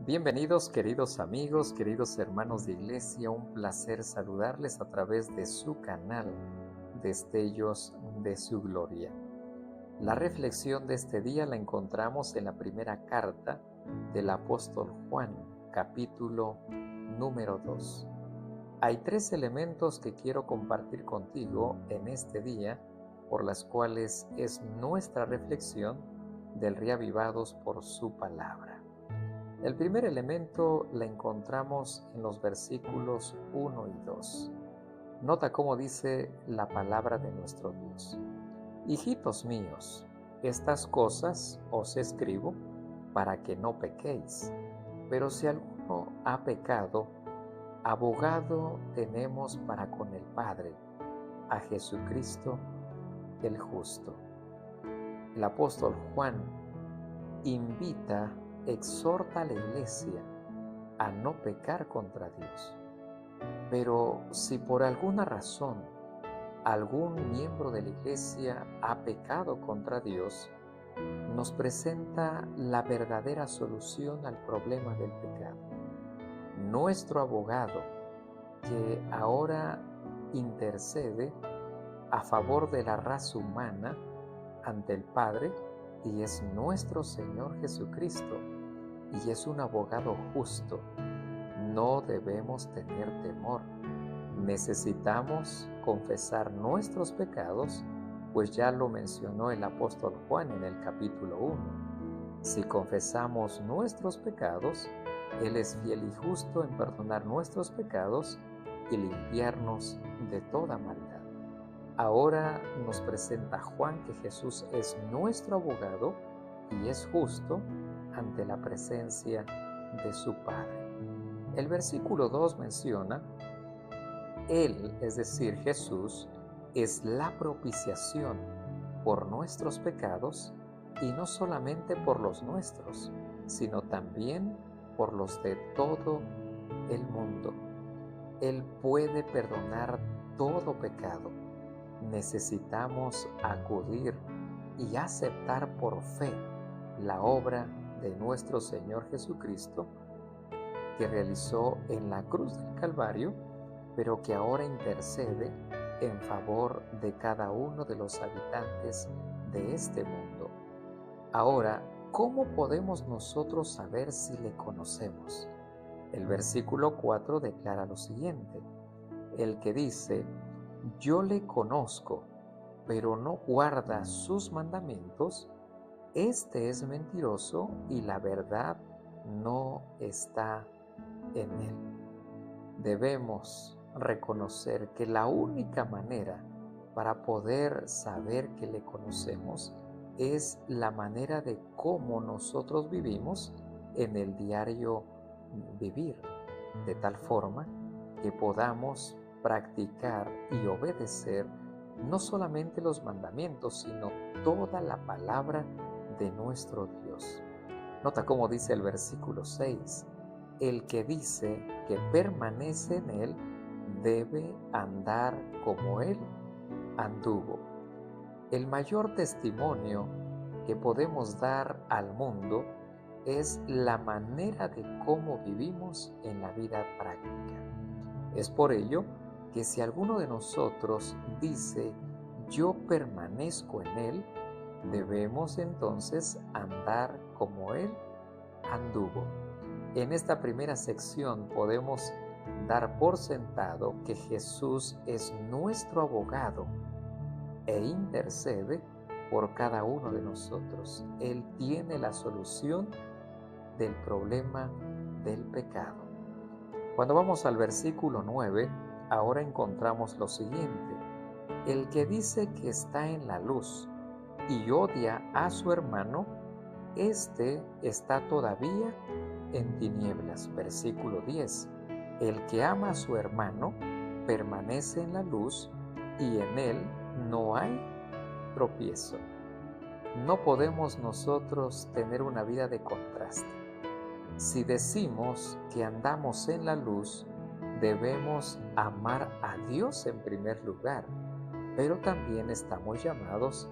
Bienvenidos queridos amigos, queridos hermanos de iglesia, un placer saludarles a través de su canal Destellos de su Gloria. La reflexión de este día la encontramos en la primera carta del apóstol Juan, capítulo número 2. Hay tres elementos que quiero compartir contigo en este día, por las cuales es nuestra reflexión del Reavivados por su palabra. El primer elemento la encontramos en los versículos 1 y 2. Nota cómo dice la palabra de nuestro Dios. Hijitos míos, estas cosas os escribo para que no pequéis. Pero si alguno ha pecado, abogado tenemos para con el Padre, a Jesucristo el justo. El apóstol Juan exhorta a la iglesia a no pecar contra Dios. Pero si por alguna razón algún miembro de la iglesia ha pecado contra Dios, nos presenta la verdadera solución al problema del pecado. Nuestro abogado, que ahora intercede a favor de la raza humana ante el Padre, y es nuestro Señor Jesucristo, y es un abogado justo. No debemos tener temor. Necesitamos confesar nuestros pecados, pues ya lo mencionó el apóstol Juan en el capítulo 1. Si confesamos nuestros pecados, Él es fiel y justo en perdonar nuestros pecados y limpiarnos de toda maldad. Ahora nos presenta Juan que Jesús es nuestro abogado y es justo ante la presencia de su Padre. El versículo 2 menciona, Él, es decir, Jesús, es la propiciación por nuestros pecados, y no solamente por los nuestros, sino también por los de todo el mundo. Él puede perdonar todo pecado. Necesitamos acudir y aceptar por fe la obra de nuestro Señor Jesucristo, que realizó en la cruz del Calvario, pero que ahora intercede en favor de cada uno de los habitantes de este mundo. Ahora, ¿cómo podemos nosotros saber si le conocemos? El versículo 4 declara lo siguiente: el que dice, yo le conozco, pero no guarda sus mandamientos, este es mentiroso y la verdad no está en él. Debemos reconocer que la única manera para poder saber que le conocemos es la manera de cómo nosotros vivimos en el diario vivir, de tal forma que podamos practicar y obedecer no solamente los mandamientos, sino toda la palabra de nuestro Dios. Nota cómo dice el versículo 6, el que dice que permanece en Él debe andar como Él anduvo. El mayor testimonio que podemos dar al mundo es la manera de cómo vivimos en la vida práctica. Es por ello que si alguno de nosotros dice, yo permanezco en Él, debemos entonces andar como Él anduvo. En esta primera sección podemos dar por sentado que Jesús es nuestro abogado e intercede por cada uno de nosotros. Él tiene la solución del problema del pecado. Cuando vamos al versículo 9, ahora encontramos lo siguiente: el que dice que está en la luz y odia a su hermano, éste está todavía en tinieblas. Versículo 10. El que ama a su hermano permanece en la luz y en él no hay tropiezo. No podemos nosotros tener una vida de contraste. Si decimos que andamos en la luz, debemos amar a Dios en primer lugar, pero también estamos llamados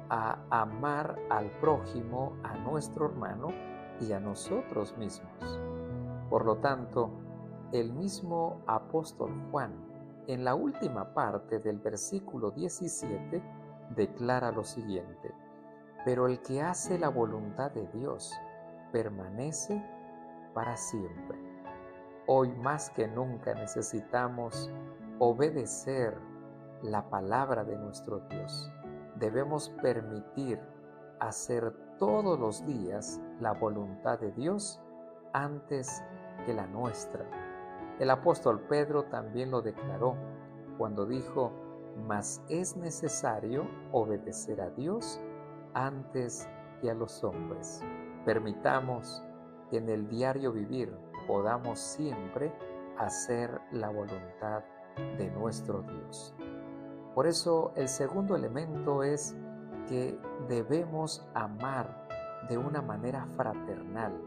a amar al prójimo, a nuestro hermano y a nosotros mismos. Por lo tanto, el mismo apóstol Juan, en la última parte del versículo 17, declara lo siguiente: pero el que hace la voluntad de Dios permanece para siempre. Hoy más que nunca necesitamos obedecer la palabra de nuestro Dios. Debemos permitir hacer todos los días la voluntad de Dios antes que la nuestra. El apóstol Pedro también lo declaró cuando dijo: mas es necesario obedecer a Dios antes que a los hombres. Permitamos que en el diario vivir podamos siempre hacer la voluntad de nuestro Dios. Por eso el segundo elemento es que debemos amar de una manera fraternal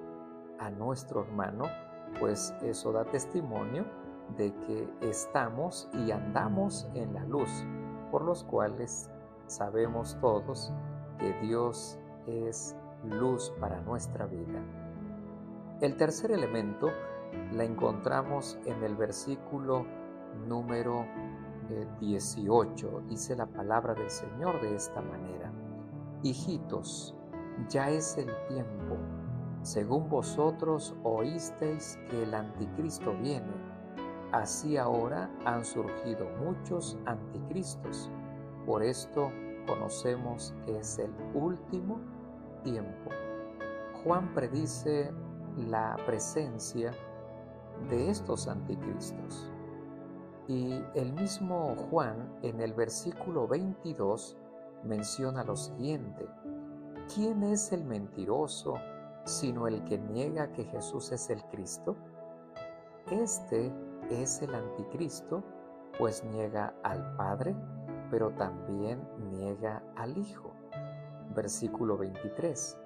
a nuestro hermano, pues eso da testimonio de que estamos y andamos en la luz, por los cuales sabemos todos que Dios es luz para nuestra vida. El tercer elemento la encontramos en el versículo número 18. Dice la palabra del Señor de esta manera: hijitos, ya es el tiempo. Según vosotros oísteis que el anticristo viene, así ahora han surgido muchos anticristos. Por esto conocemos que es el último tiempo. Juan predice la presencia de estos anticristos. Y el mismo Juan en el versículo 22 menciona lo siguiente: ¿quién es el mentiroso sino el que niega que Jesús es el Cristo? Este es el anticristo, pues niega al Padre, pero también niega al Hijo. Versículo 23.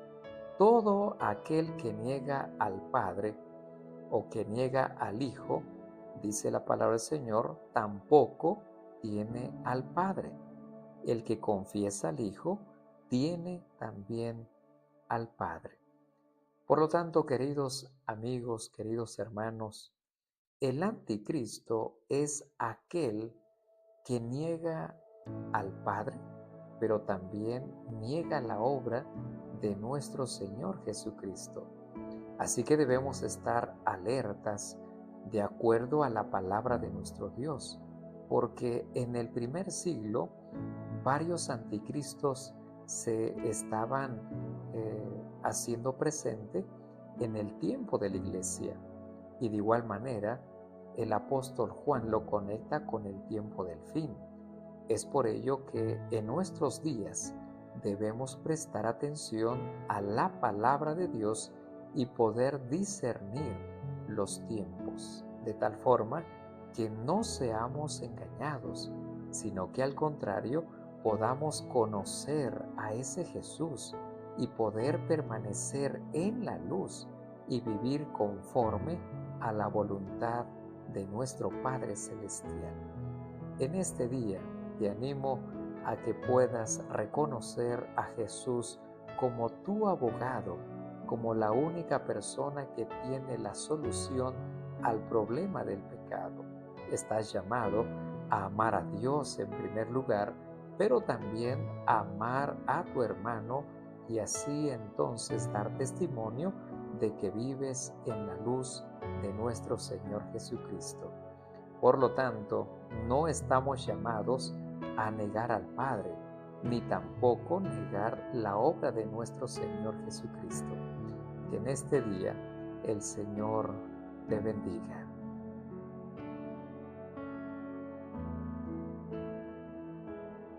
Todo aquel que niega al Padre o que niega al Hijo, dice la palabra del Señor, tampoco tiene al Padre. El que confiesa al Hijo tiene también al Padre. Por lo tanto, queridos amigos, queridos hermanos, el anticristo es aquel que niega al Padre, pero también niega la obra de nuestro Señor Jesucristo. Así que debemos estar alertas de acuerdo a la palabra de nuestro Dios, porque en el primer siglo varios anticristos se estaban haciendo presente en el tiempo de la iglesia, y de igual manera el apóstol Juan lo conecta con el tiempo del fin. Es por ello que en nuestros días debemos prestar atención a la palabra de Dios y poder discernir los tiempos, de tal forma que no seamos engañados, sino que al contrario podamos conocer a ese Jesús y poder permanecer en la luz y vivir conforme a la voluntad de nuestro Padre Celestial. En este día te animo a que puedas reconocer a Jesús como tu abogado, como la única persona que tiene la solución al problema del pecado. Estás llamado a amar a Dios en primer lugar, pero también a amar a tu hermano y así entonces dar testimonio de que vives en la luz de nuestro Señor Jesucristo. Por lo tanto, no estamos llamados a negar al Padre, ni tampoco negar la obra de nuestro Señor Jesucristo. Que en este día el Señor te bendiga.